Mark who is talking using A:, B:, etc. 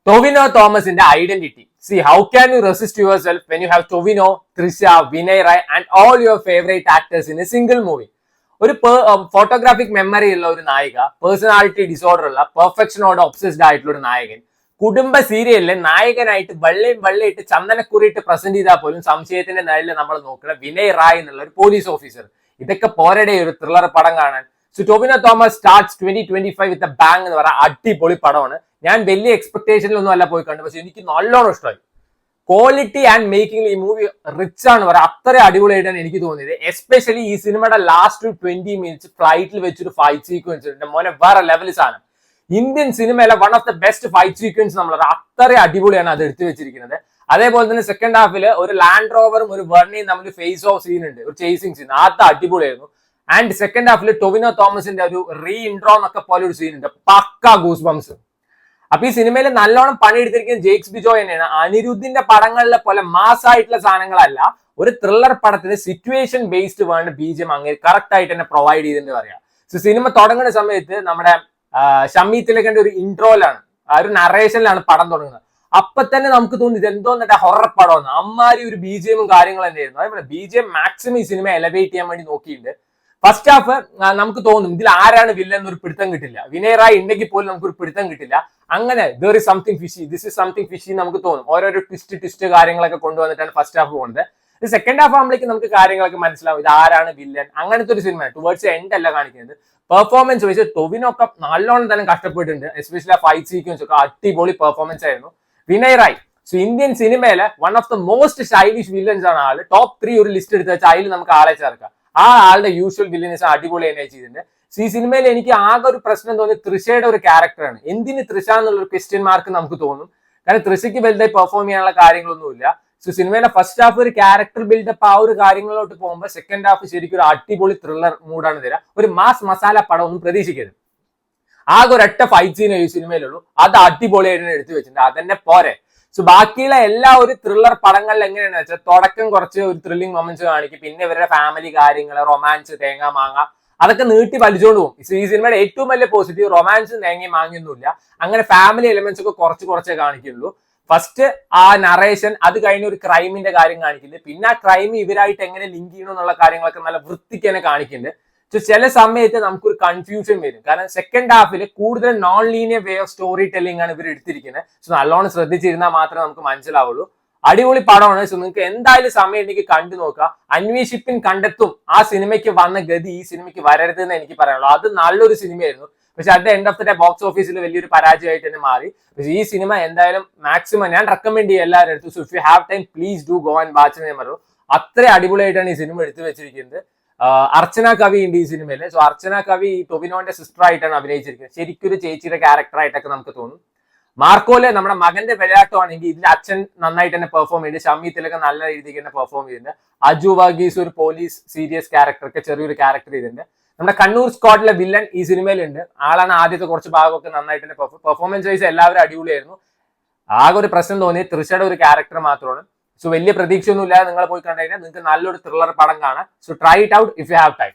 A: Tovino Thomas in the identity. See, how can you resist yourself when you have Tovino, Trisha, Vinay Rai and all your favorite actors in a single movie? ഒരു photographic memory ഉള്ള ഒരു നായിക, personality disorder ഉള്ള പെർഫെക്ഷനോട് obsessed ആയിട്ടുള്ള ഒരു നായകൻ, കുടുംബ സീരിയലിലെ നായകനായിട്ട് വെള്ളയിട്ട് ചന്ദനക്കുറിയിട്ട് പ്രസന്റ് ചെയ്താൽ പോലും സംശയത്തിന്റെ നിഴലിൽ നമ്മൾ നോക്കുന്ന വിനയ് റായ് എന്നുള്ള ഒരു പോലീസ് ഓഫീസർ. ഇതൊക്കെ പോരടെ ഒരു ത്രില്ലർ പടം കാണാൻ. So Tovino Thomas starts 2025 with a bang എന്ന് പറയാൻ അടിപൊളി പടമാണ്. ഞാൻ വലിയ എക്സ്പെക്ടേഷനിലൊന്നും അല്ല പോയി കണ്ടു, പക്ഷെ എനിക്ക് നല്ലോണം ഇഷ്ടമായി. ക്വാളിറ്റി ആൻഡ് മേക്കിംഗ് ഈ മൂവി റിച്ച് ആണ് പറയാം, അത്ര അടിപൊളിയായിട്ടാണ് എനിക്ക് തോന്നിയത്. എസ്പെഷ്യലി ഈ സിനിമയുടെ ലാസ്റ്റ് 20 മിനിറ്റ്സ് ഫ്ലൈറ്റിൽ വെച്ചൊരു ഫൈറ്റ് സീക്വൻസ് ഉണ്ട്, മോനെ വേറെ ലെവൽ സാധനം. ഇന്ത്യൻ സിനിമയിലെ one of the best fight sequence നമ്മൾ അത്ര അടിപൊളിയാണ് അത് എടുത്തു വെച്ചിരിക്കുന്നത്. അതേപോലെ തന്നെ സെക്കൻഡ് ഹാഫിൽ ഒരു ലാൻഡ് റോവറും ഒരു വെർണിയും തമ്മിൽ ഫേസ് ഓഫ് സീൻ ഉണ്ട്, ഒരു ചേസിങ് സീൻ, അത് അടിപൊളിയായിരുന്നു. ആൻഡ് സെക്കൻഡ് ഹാഫിൽ ടൊവിനോ തോമസിന്റെ ഒരു റീ ഇൻട്രോ എന്നൊക്കെ പോലെ ഒരു സീൻ ഉണ്ട്, പക്ക ഗൂസ് ബംസ്. അപ്പൊ ഈ സിനിമയിൽ നല്ലോണം പണിയെടുത്തിരിക്കുന്നത് ജെയ്ക്സ് ബിജോയ് തന്നെയാണ്. അനിരുദ്ധിന്റെ പടങ്ങളിലെ പോലെ മാസ് ആയിട്ടുള്ള സാധനങ്ങളല്ല, ഒരു ത്രില്ലർ പടത്തിന് സിറ്റുവേഷൻ ബേസ്ഡ് വേണ്ട ബീജം അങ്ങനെ കറക്റ്റ് ആയിട്ട് തന്നെ പ്രൊവൈഡ് ചെയ്തെന്ന് പറയാം. സോ സിനിമ തുടങ്ങുന്ന സമയത്ത് നമ്മുടെ ഷമ്മി തിലകന്റെ ഒരു ഇൻട്രോയിലാണ്, ആ ഒരു നറേഷനിലാണ് പടം തുടങ്ങുന്നത്. അപ്പൊ തന്നെ നമുക്ക് തോന്നി ഇതെന്തോ എന്നിട്ട് ഹൊറർ പടമാണ്. അമ്മാരി ഒരു ബിജിഎമ്മും കാര്യങ്ങളും തന്നെയായിരുന്നു. അതേപോലെ ബിജിഎം മാക്സിമം ഈ സിനിമ എലവേറ്റ് ചെയ്യാൻ വേണ്ടി നോക്കിയിട്ടുണ്ട്. ഫസ്റ്റ് ഹാഫ് നമുക്ക് തോന്നും ഇതിൽ ആരാണ് വില്ലൻ എന്നൊരു പിടുത്തം കിട്ടില്ല. വിനയ് റായ് ഉണ്ടെങ്കിൽ പോലും നമുക്കൊരു പിടുത്തം കിട്ടില്ല. അങ്ങനെ there is something fishy, this is something fishy നമുക്ക് തോന്നും. ഓരോരോ ട്വിസ്റ്റ് കാര്യങ്ങളൊക്കെ കൊണ്ടുവന്നിട്ടാണ് ഫസ്റ്റ് ഹാഫ് പോകുന്നത്. സെക്കൻഡ് ഹാഫ് ആകുമ്പോഴേക്കും നമുക്ക് കാര്യങ്ങളൊക്കെ മനസ്സിലാവും ഇത് ആരാണ് വില്ലൻ. അങ്ങനത്തെ ഒരു സിനിമ ടുവേർഡ്സ് എൻഡ് അല്ല കാണിക്കുന്നത്. പെർഫോമൻസ് വെച്ച് ടൊവിനോ ഒക്കെ നല്ലോണം തന്നെ കഷ്ടപ്പെട്ടിട്ടുണ്ട്. എസ്പെഷ്യലി ആ ഫൈറ്റ് സീക്വൻസ് ഒക്കെ അടിപൊളി പെർഫോമൻസ് ആയിരുന്നു. വിനയ് റായ് ഇന്ത്യൻ സിനിമയിലെ one of the most stylish villains ആണ് ആള്. ടോപ്പ് 3 ഒരു ലിസ്റ്റ് എടുത്ത് വെച്ചാൽ അതിൽ നമുക്ക് ആളെ ചേർക്കാം. ആ ആളുടെ യൂഷ്വൽ വില്ലൻസ് അടിപൊളി തന്നെ ചെയ്തിട്ടുണ്ട്. ഈ സിനിമയിൽ എനിക്ക് ആകെ ഒരു പ്രശ്നം തോന്നി തൃഷയുടെ ഒരു ക്യാരക്ടറാണ്. എന്തിന് തൃഷ എന്നുള്ളൊരു ക്വസ്റ്റ്യൻ മാർക്ക് നമുക്ക് തോന്നും. കാരണം തൃഷയ്ക്ക് വലുതായി പെർഫോം ചെയ്യാനുള്ള കാര്യങ്ങളൊന്നുമില്ല. സോ സിനിമയിലെ ഫസ്റ്റ് ഹാഫ് ഒരു ക്യാരക്ടർ ബിൽഡപ്പ് ആ ഒരു കാര്യങ്ങളിലോട്ട് പോകുമ്പോൾ സെക്കൻഡ് ഹാഫ് ശരിക്കും ഒരു അടിപൊളി ത്രില്ലർ മൂഡാണ് തരാം. ഒരു മാസ് മസാല പടം ഒന്നും പ്രതീക്ഷിക്കരുത്. ആകെ ഒരൊറ്റ ഫൈറ്റ് സീനേ ഈ സിനിമയിലുള്ളൂ, അത് അടിപൊളിയായിട്ട് എടുത്തു വെച്ചിട്ടുണ്ട്, അതന്നെ പോരെ. സോ ബാക്കിയുള്ള എല്ലാ ഒരു ത്രില്ലർ പടങ്ങളിൽ എങ്ങനെയാണെന്ന് വെച്ചാൽ തുടക്കം കുറച്ച് ഒരു ത്രില്ലിംഗ് മൊമെന്റ്സ് കാണിക്കും, പിന്നെ ഇവരുടെ ഫാമിലി കാര്യങ്ങൾ, റൊമാൻസ്, തേങ്ങ മാങ്ങ അതൊക്കെ നീട്ടി വലിച്ചുകൊണ്ട് പോകും. ഈ സിനിമയുടെ ഏറ്റവും വലിയ പോസിറ്റീവ് റൊമാൻസ് തേങ്ങയും മാങ്ങിയൊന്നുമില്ല, അങ്ങനെ ഫാമിലി എലിമെന്റ്സ് ഒക്കെ കുറച്ചേ കാണിക്കുള്ളൂ. ഫസ്റ്റ് ആ നറേഷൻ, അത് കഴിഞ്ഞ ഒരു ക്രൈമിന്റെ കാര്യം കാണിക്കുന്നുണ്ട്, പിന്നെ ആ ക്രൈം ഇവരായിട്ട് എങ്ങനെ ലിങ്ക് ചെയ്യണം എന്നുള്ള കാര്യങ്ങളൊക്കെ നല്ല വൃത്തിക്ക് തന്നെ കാണിക്കുന്നുണ്ട്. ചില സമയത്ത് നമുക്കൊരു കൺഫ്യൂഷൻ വരും, കാരണം സെക്കൻഡ് ഹാഫിൽ കൂടുതൽ non linear way of story telling ആണ് ഇവർ എടുത്തിരിക്കുന്നത്. സോ നല്ലോണം ശ്രദ്ധിച്ചിരുന്നാൽ മാത്രമേ നമുക്ക് മനസ്സിലാവുള്ളൂ. അടിപൊളി പടമാണ്. സോ നിങ്ങൾക്ക് എന്തായാലും സമയം എനിക്ക് കണ്ടു നോക്കുക. അന്വേഷിപ്പിൻ കണ്ടെത്തും ആ സിനിമയ്ക്ക് വന്ന ഗതി ഈ സിനിമയ്ക്ക് വരരുതെന്ന് എനിക്ക് പറയാനുള്ളൂ. അത് നല്ലൊരു സിനിമയായിരുന്നു, പക്ഷെ at the end of the day box ഓഫീസിൽ വലിയൊരു പരാജയമായിട്ട് തന്നെ മാറി. പക്ഷെ ഈ സിനിമ എന്തായാലും മാക്സിമം ഞാൻ റെക്കമെൻഡ് ചെയ്യും എല്ലാവരും എടുത്തു. So if you have time please do go and watch എന്ന് ഞാൻ പറഞ്ഞു. അത്ര അടിപൊളിയായിട്ടാണ് ഈ സിനിമ എടുത്തു വെച്ചിരിക്കുന്നത്. അർച്ചന കവി ഉണ്ട് ഈ സിനിമയില്. സോ അർച്ചന കവി ടൊവിനോന്റെ സിസ്റ്റർ ആയിട്ടാണ് അഭിനയിച്ചിരിക്കുന്നത്. ശരിക്കും ഒരു ചേച്ചിയുടെ ക്യാരക്ടർ ആയിട്ടൊക്കെ നമുക്ക് തോന്നും. മാർക്കോല് നമ്മുടെ മകന്റെ വിളയാട്ടമാണെങ്കിൽ ഇതിൽ അച്ഛൻ നന്നായിട്ട് തന്നെ പെർഫോം ചെയ്തിട്ടുണ്ട്. ഷമ്മി തിലകൻ നല്ല രീതിക്ക് തന്നെ പെർഫോം ചെയ്തിട്ടുണ്ട്. അജു വർഗീസ് ഒരു പോലീസ് സീരിയസ് ക്യാരക്ടർ ഒക്കെ ചെറിയൊരു ക്യാരക്ടർ ചെയ്തിട്ടുണ്ട്. നമ്മുടെ കണ്ണൂർ സ്ക്വാഡിലെ വില്ലൻ ഈ സിനിമയിലുണ്ട്. ആളാണ് ആദ്യത്തെ കുറച്ച് ഭാഗമൊക്കെ നന്നായിട്ട് തന്നെ പെർഫോമൻസ് വൈസ് എല്ലാവരും അടിപൊളിയായിരുന്നു. ആകെ ഒരു പ്രശ്നം തോന്നി തൃഷയുടെ ഒരു ക്യാരക്ടർ മാത്രമാണ്. സോ വലിയ പ്രതീക്ഷയൊന്നും ഇല്ലാതെ നിങ്ങൾ പോയി കണ്ടു കഴിഞ്ഞാൽ നിങ്ങൾക്ക് നല്ലൊരു ത്രില്ലർ പടം കാണാം. So try it out if you have time.